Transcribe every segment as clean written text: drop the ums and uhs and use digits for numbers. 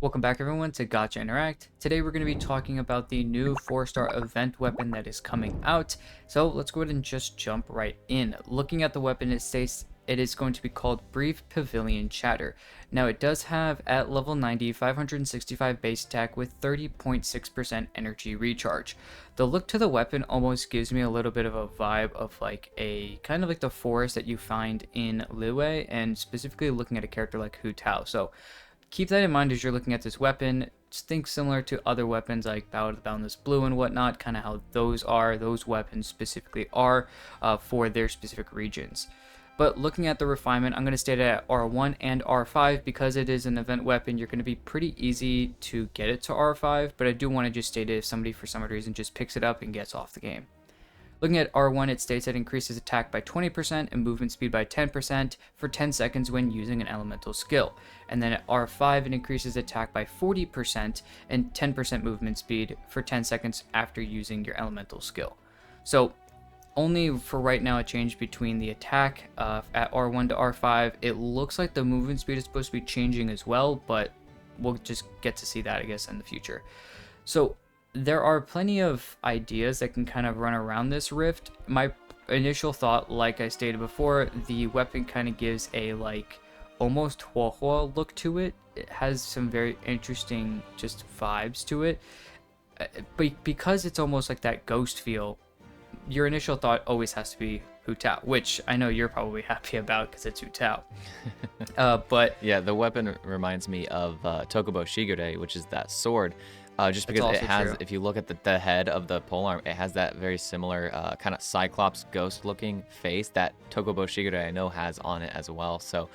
Welcome back everyone to Gotcha Interact. Today we're going to be talking about the new 4-star event weapon that is coming out. So let's go ahead and just jump right in. Looking at the weapon, it states it is going to be called Brief Pavilion Chatter. Now it does have at level 90, 565 base attack with 30.6% energy recharge. The look to the weapon almost gives me a little bit of a vibe of like a kind of like the forest that you find in Liyue, and specifically looking at a character like Hu Tao. So keep that in mind as you're looking at this weapon. Just think similar to other weapons like Bow of the Boundless Blue and whatnot, kind of how those weapons specifically are for their specific regions. But looking at the refinement, I'm going to state it at R1 and R5 because it is an event weapon. You're going to be pretty easy to get it to R5, but I do want to just state it if somebody for some reason just picks it up and gets off the game. Looking at R1, it states it increases attack by 20% and movement speed by 10% for 10 seconds when using an elemental skill. And then at R5, it increases attack by 40% and 10% movement speed for 10 seconds after using your elemental skill. So only for right now a change between the attack at R1 to R5. It looks like the movement speed is supposed to be changing as well, but we'll just get to see that, I guess, in the future. So there are plenty of ideas that can kind of run around this rift. My initial thought, like I stated before, the weapon kind of gives a like almost Huohuo look to it. It has some very interesting just vibes to it. But because it's almost like that ghost feel, your initial thought always has to be Hu Tao, which I know you're probably happy about because it's Hu Tao. But yeah, the weapon reminds me of Tokubo Shigure, which is that sword. Just because it has, true. if you look at the head of the polearm, it has that very similar kind of Cyclops ghost-looking face that Tokubo Shigure I know has on it as well. So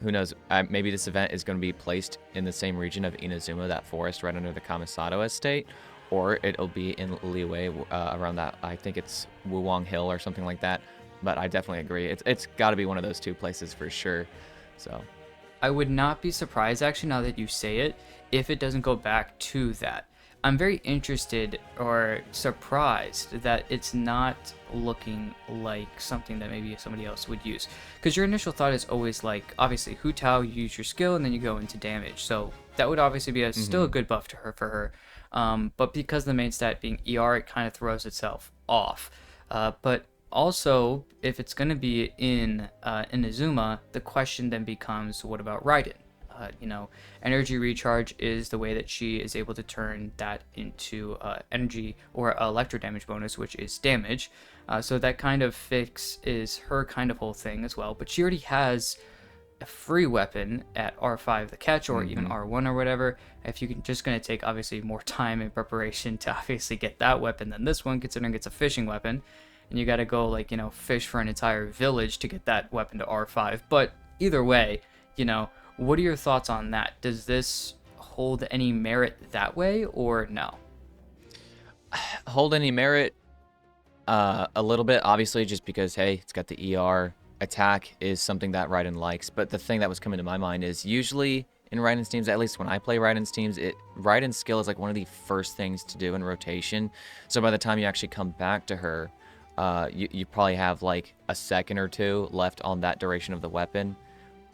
who knows? Maybe this event is going to be placed in the same region of Inazuma, that forest right under the Kamisato estate, or it'll be in Liyue around that. I think it's Wuwang Hill or something like that. But I definitely agree. It's got to be one of those two places for sure. So I would not be surprised, actually, now that you say it, if it doesn't go back to that. I'm very interested or surprised that it's not looking like something that maybe somebody else would use. Because your initial thought is always like, obviously, Hu Tao, you use your skill and then you go into damage. So that would obviously be still a good buff to her for her. But because the main stat being ER, it kind of throws itself off. But also, if it's going to be in Inazuma, the question then becomes, what about Raiden? Energy recharge is the way that she is able to turn that into energy or electro damage bonus, which is damage. So that kind of fix is her kind of whole thing as well. But she already has a free weapon at R5, the catch, or even R1 or whatever. If you can just going to take obviously more time and preparation to obviously get that weapon than this one, considering it's a fishing weapon. And you got to go fish for an entire village to get that weapon to R5. But either way, what are your thoughts on that? Does this hold any merit that way or no? Hold any merit? A little bit, obviously, just because, hey, it's got the ER. Attack is something that Raiden likes. But the thing that was coming to my mind is usually in Raiden's teams, at least when I play Raiden's teams, Raiden's skill is like one of the first things to do in rotation. So by the time you actually come back to her, you probably have like a second or two left on that duration of the weapon.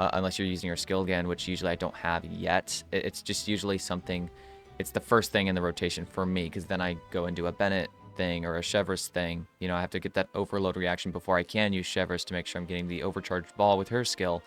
Unless you're using your skill again, which usually I don't have yet. It's just usually something, it's the first thing in the rotation for me, because then I go and do a Bennett thing or a Chevreuse thing. I have to get that overload reaction before I can use Chevreuse to make sure I'm getting the overcharged ball with her skill.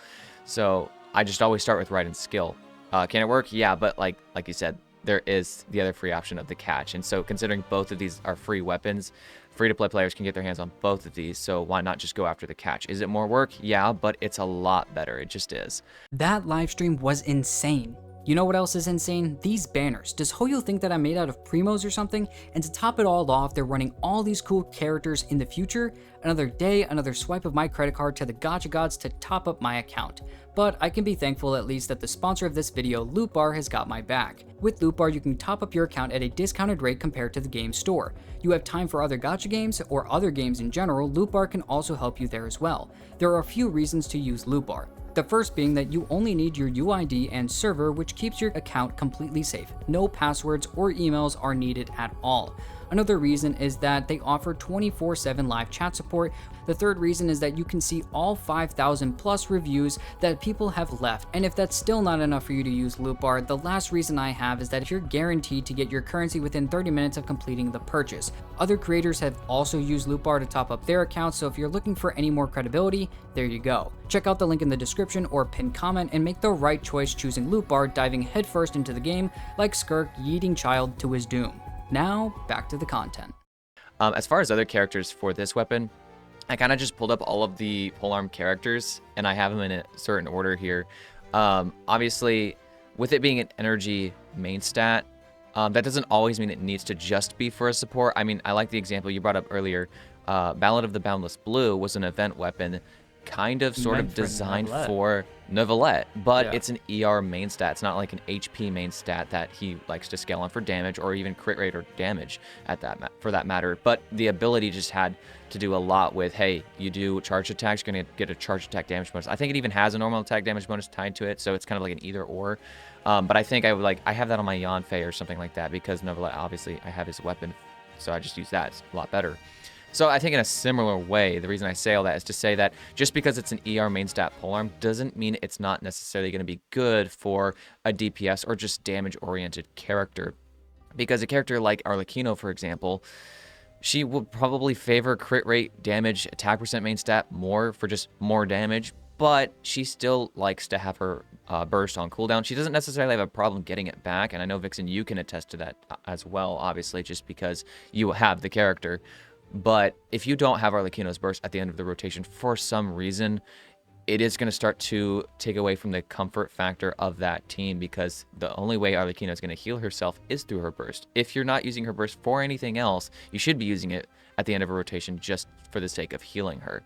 So I just always start with Raiden's skill. Can it work? Yeah, but like you said, there is the other free option of the catch. And so considering both of these are free weapons, free-to-play players can get their hands on both of these, so why not just go after the catch? Is it more work? Yeah, but it's a lot better. It just is. That livestream was insane. You know what else is insane? These banners. Does Hoyo think that I'm made out of primos or something? And to top it all off, they're running all these cool characters in the future. Another day, another swipe of my credit card to the Gacha Gods to top up my account. But I can be thankful at least that the sponsor of this video, Loot Bar, has got my back. With Loot Bar, you can top up your account at a discounted rate compared to the game store. You have time for other gacha games or other games in general, Loot Bar can also help you there as well. There are a few reasons to use Loot Bar. The first being that you only need your UID and server, which keeps your account completely safe. No passwords or emails are needed at all. Another reason is that they offer 24/7 live chat support. The third reason is that you can see all 5,000 plus reviews that people have left. And if that's still not enough for you to use Loot Bar, the last reason I have is that you're guaranteed to get your currency within 30 minutes of completing the purchase. Other creators have also used Loot Bar to top up their accounts, so if you're looking for any more credibility, there you go. Check out the link in the description or pinned comment and make the right choice choosing Loot Bar, diving headfirst into the game like Skirk yeeting Child to his doom. Now, back to the content. As far as other characters for this weapon, I kind of just pulled up all of the polearm characters, and I have them in a certain order here. Obviously, with it being an energy main stat, that doesn't always mean it needs to just be for a support. I mean, I like the example you brought up earlier. Ballad of the Boundless Blue was an event weapon, kind of sort of designed for Neuvillette, but it's an ER main stat. It's not like an HP main stat that he likes to scale on for damage or even crit rate or damage for that matter. But the ability just had to do a lot with, hey, you do charge attacks, you're going to get a charge attack damage bonus. I think it even has a normal attack damage bonus tied to it, so it's kind of like an either or. But I think I have that on my Yanfei or something like that because Neuvillette, obviously, I have his weapon, so I just use that. It's a lot better. So I think in a similar way, the reason I say all that is to say that just because it's an ER main stat polearm doesn't mean it's not necessarily going to be good for a DPS or just damage-oriented character. Because a character like Arlecchino, for example, she will probably favor crit rate, damage, attack percent main stat more for just more damage, but she still likes to have her burst on cooldown. She doesn't necessarily have a problem getting it back, and I know, Vixen, you can attest to that as well, obviously, just because you have the character. But if you don't have Arlecchino's burst at the end of the rotation for some reason, it is going to start to take away from the comfort factor of that team, because the only way Arlecchino is going to heal herself is through her burst. If you're not using her burst for anything else, you should be using it at the end of a rotation just for the sake of healing her.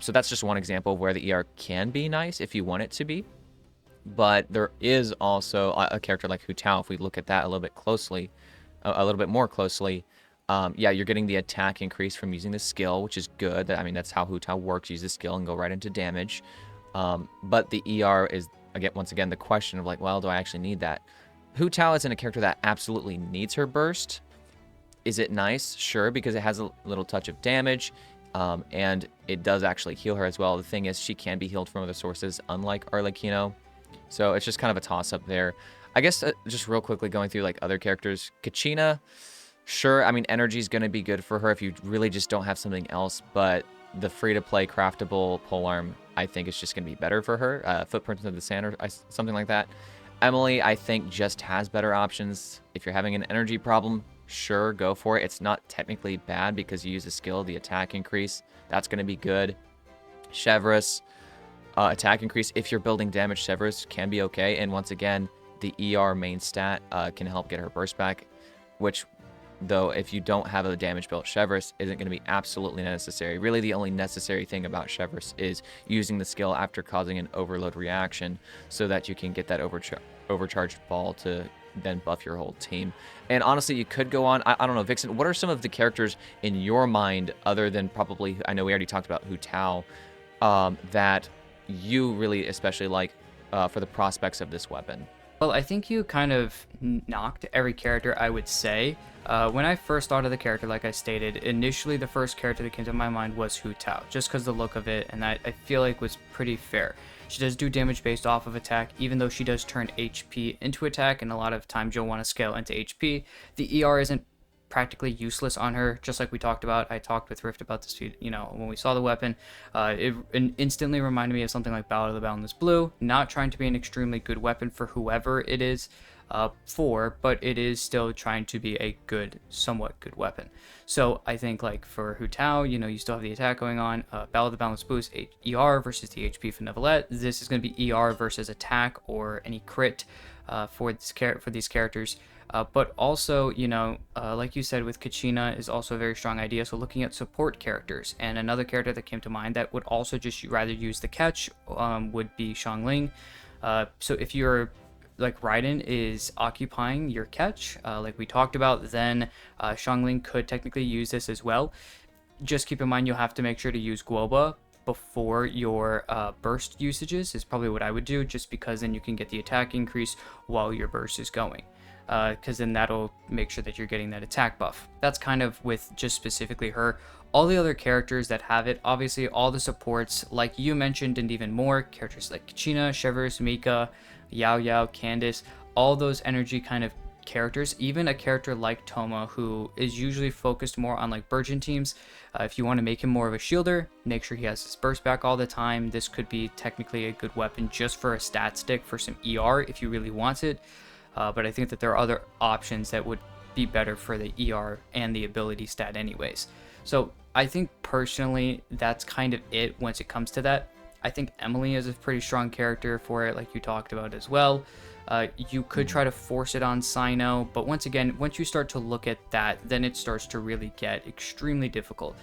So that's just one example of where the ER can be nice if you want it to be. But there is also a character like Hu Tao, if we look at that a little bit closely, a little bit more closely. Yeah, you're getting the attack increase from using the skill, which is good. I mean, that's how Hu Tao works. Use the skill and go right into damage. But the ER is, once again, the question of like, well, do I actually need that? Hu Tao isn't a character that absolutely needs her burst. Is it nice? Sure, because it has a little touch of damage. And it does actually heal her as well. The thing is, she can be healed from other sources, unlike Arlecchino. So it's just kind of a toss-up there. I guess just real quickly going through like other characters. Kachina, sure, I mean, energy is going to be good for her if you really just don't have something else, but the free-to-play craftable polearm, I think, is just going to be better for her. Footprints of the Sand or something like that. Emily, I think, just has better options. If you're having an energy problem, sure, go for it. It's not technically bad because you use the skill, the attack increase. That's going to be good. Chevreuse, attack increase. If you're building damage, Chevreuse can be okay. And once again, the ER main stat can help get her burst back, which, though, if you don't have a damage built, Chevreuse isn't going to be absolutely necessary. Really, the only necessary thing about Chevreuse is using the skill after causing an overload reaction so that you can get that overcharged ball to then buff your whole team. And honestly, you could go on. I don't know, Vixen, what are some of the characters in your mind, other than probably, I know we already talked about Hu Tao, that you really especially like for the prospects of this weapon? Well, I think you kind of knocked every character, I would say. When I first thought of the character, like I stated, initially the first character that came to my mind was Hu Tao, just because the look of it, and I feel like was pretty fair. She does do damage based off of attack, even though she does turn HP into attack, and a lot of times you'll want to scale into HP. The ER isn't practically useless on her, just like we talked about. I talked with Rift about this, when we saw the weapon. It instantly reminded me of something like Ballad of the Boundless Blue, not trying to be an extremely good weapon for whoever it is but it is still trying to be a good, somewhat good weapon. So I think like for Hu Tao, you still have the attack going on. Ballad of the Boundless Blue is ER versus the HP for Neuvillette. This is going to be ER versus attack or any crit for these characters. But also, like you said, with Kachina is also a very strong idea. So looking at support characters, and another character that came to mind that would also just rather use the catch would be Xiangling. So if you're like Raiden is occupying your catch, like we talked about, then Xiangling could technically use this as well. Just keep in mind you'll have to make sure to use Guoba before your burst usages is probably what I would do, just because then you can get the attack increase while your burst is going. Because then that'll make sure that you're getting that attack buff. That's kind of with just specifically her. All the other characters that have it, obviously all the supports, like you mentioned, and even more, characters like Kachina, Shivers, Mika, Yao Yao, Candice, all those energy kind of characters, even a character like Toma, who is usually focused more on like Burgeon teams. If you want to make him more of a shielder, make sure he has his burst back all the time. This could be technically a good weapon just for a stat stick for some ER if you really want it. But I think that there are other options that would be better for the ER and the ability stat anyways. So I think personally that's kind of it once it comes to that. I think Emily is a pretty strong character for it, like you talked about as well. You could try to force it on Sino, but once again, once you start to look at that, then it starts to really get extremely difficult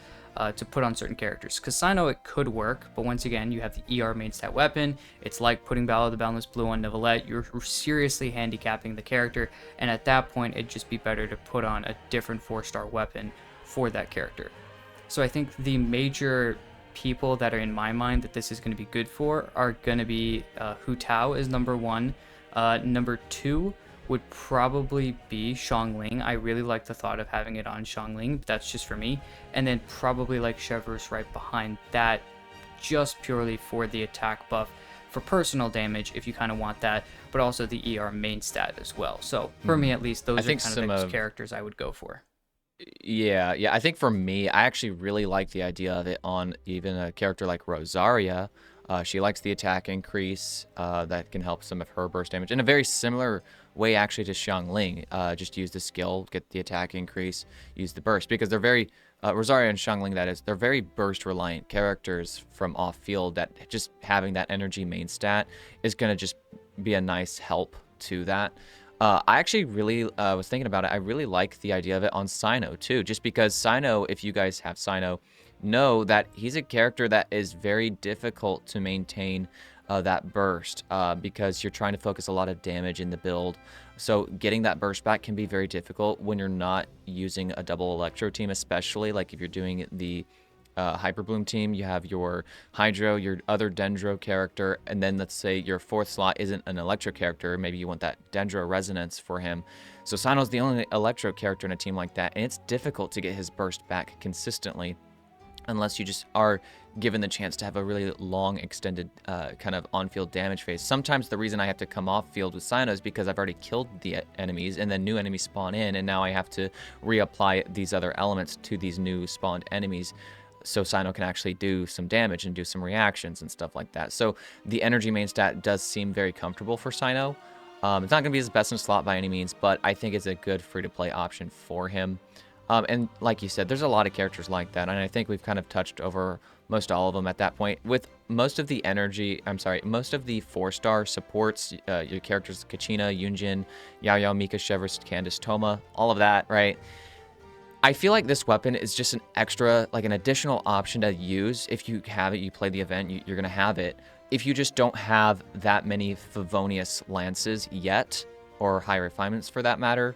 to put on certain characters. Because Sino, it could work, but once again, you have the ER main stat weapon. It's like putting Battle of the Boundless Blue on Nicolette. You're seriously handicapping the character, and at that point, it'd just be better to put on a different 4-star weapon for that character. So I think the major people that are in my mind that this is going to be good for are going to be Hu Tao is number 1. Number 2 would probably be Xiangling. I really like the thought of having it on Xiangling, but that's just for me. And then probably like Chevreuse right behind that, just purely for the attack buff for personal damage if you kind of want that, but also the ER main stat as well. So for me at least, those are kind of the characters I would go for. Yeah, I think for me, I actually really like the idea of it on even a character like Rosaria. She likes the attack increase that can help some of her burst damage in a very similar way actually to Xiangling. Just use the skill, get the attack increase, use the burst, because they're very Rosaria and Xiangling, that is, they're very burst reliant characters from off field, that just having that energy main stat is going to just be a nice help to that. I actually really was thinking about it. I really like the idea of it on Sino too, just because Sino, if you guys have Sino, know that he's a character that is very difficult to maintain that burst because you're trying to focus a lot of damage in the build. So getting that burst back can be very difficult when you're not using a double electro team, especially like if you're doing the Hyper Bloom team. You have your Hydro, your other Dendro character, and then let's say your 4th slot isn't an Electro character. Maybe you want that Dendro resonance for him. So Sino's the only Electro character in a team like that, and it's difficult to get his burst back consistently unless you just are given the chance to have a really long, extended kind of on-field damage phase. Sometimes the reason I have to come off field with Sino is because I've already killed the enemies, and then new enemies spawn in, and now I have to reapply these other elements to these new spawned enemies, so Sino can actually do some damage and do some reactions and stuff like that. So the energy main stat does seem very comfortable for Sino. It's not going to be his best in slot by any means, but I think it's a good free-to-play option for him. And like you said, there's a lot of characters like that, and I think we've kind of touched over most all of them at that point. With most of the most of the 4-star supports, your characters Kachina, Yunjin, Yao Yao, Mika, Chevreuse, Candice, Toma, all of that, right? I feel like this weapon is just an extra, like an additional option to use. If you have it, you play the event, you're going to have it. If you just don't have that many Favonius lances yet, or high refinements for that matter,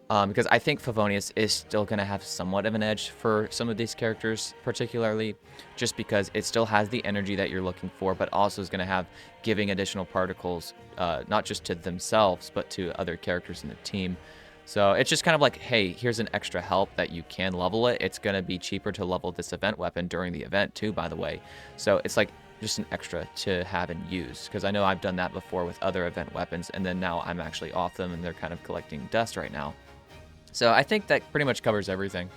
because I think Favonius is still going to have somewhat of an edge for some of these characters, particularly just because it still has the energy that you're looking for, but also is going to have giving additional particles, not just to themselves, but to other characters in the team. So it's just kind of like, hey, here's an extra help that you can level it. It's going to be cheaper to level this event weapon during the event too, by the way. So it's like just an extra to have and use, because I know I've done that before with other event weapons, and then now I'm actually off them and they're kind of collecting dust right now. So I think that pretty much covers everything.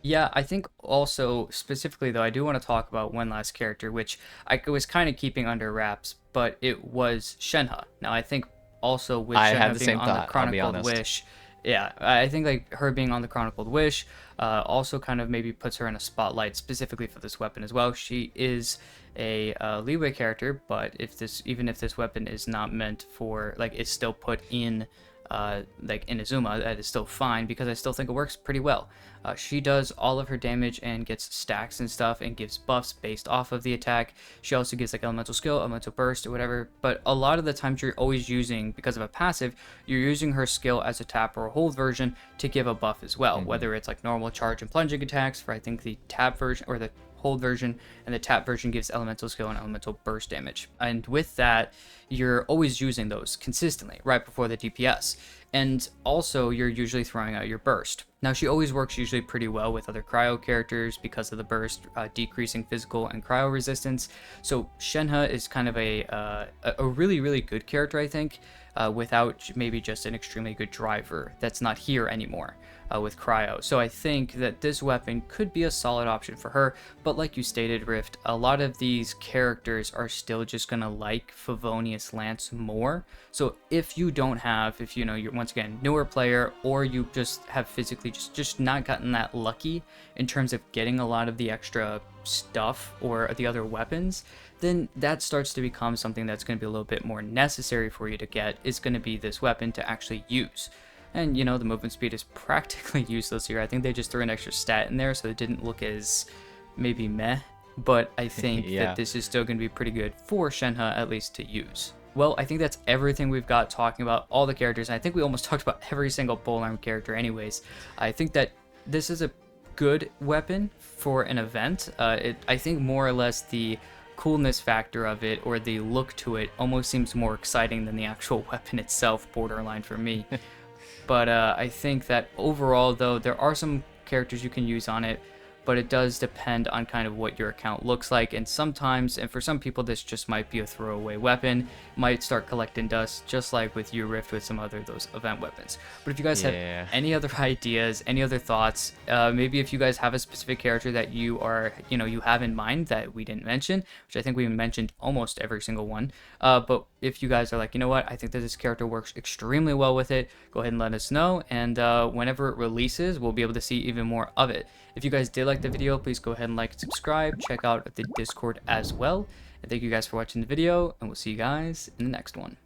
Yeah, I think also specifically though, I do want to talk about one last character, which I was kind of keeping under wraps, but it was Shenhe. Now I think also with Shenhe being on the Chronicled Wish, yeah, I think like her being on the Chronicled Wish also kind of maybe puts her in a spotlight specifically for this weapon as well. She is a leeway character, but even if this weapon is not meant for, like, it's still put in like Inazuma, that is still fine because I still think it works pretty well. She does all of her damage and gets stacks and stuff and gives buffs based off of the attack. She also gives like elemental skill, elemental burst, or whatever, but a lot of the times you're always using, because of a passive, you're using her skill as a tap or a hold version to give a buff as well, whether it's like normal charge and plunging attacks for I think the tap version or the hold version, and the tap version gives elemental skill and elemental burst damage. And with that, you're always using those consistently right before the DPS. And also, you're usually throwing out your burst. Now, she always works usually pretty well with other cryo characters because of the burst decreasing physical and cryo resistance. So Shenhe is kind of a really, really good character, I think, without maybe just an extremely good driver that's not here anymore with cryo. So I think that this weapon could be a solid option for her, but like you stated, Rift, a lot of these characters are still just gonna like Favonius Lance more. So if you don't have, if you know, you're once again newer player, or you just have physically just not gotten that lucky in terms of getting a lot of the extra stuff or the other weapons, then that starts to become something that's going to be a little bit more necessary for you to get, is going to be this weapon to actually use. And you know, the movement speed is practically useless here. I think they just threw an extra stat in there so it didn't look as maybe meh, but I think Yeah. that this is still going to be pretty good for Shenhe at least to use. Well, I think that's everything we've got talking about all the characters. I think we almost talked about every single polearm character anyways. I think that this is a good weapon for an event. I think more or less the coolness factor of it, or the look to it, almost seems more exciting than the actual weapon itself, borderline for me. But I think that overall, though, there are some characters you can use on it, but it does depend on kind of what your account looks like. And sometimes, and for some people, this just might be a throwaway weapon, might start collecting dust, just like with you, Rift, with some other those event weapons. But if you guys have any other ideas, any other thoughts, maybe if you guys have a specific character that you are, you know, you have in mind that we didn't mention, which I think we mentioned almost every single one. But if you guys are like, you know what, I think that this character works extremely well with it, go ahead and let us know. And whenever it releases, we'll be able to see even more of it. If you guys did like the video, please go ahead and like and subscribe. Check out the Discord as well. And thank you guys for watching the video, and we'll see you guys in the next one.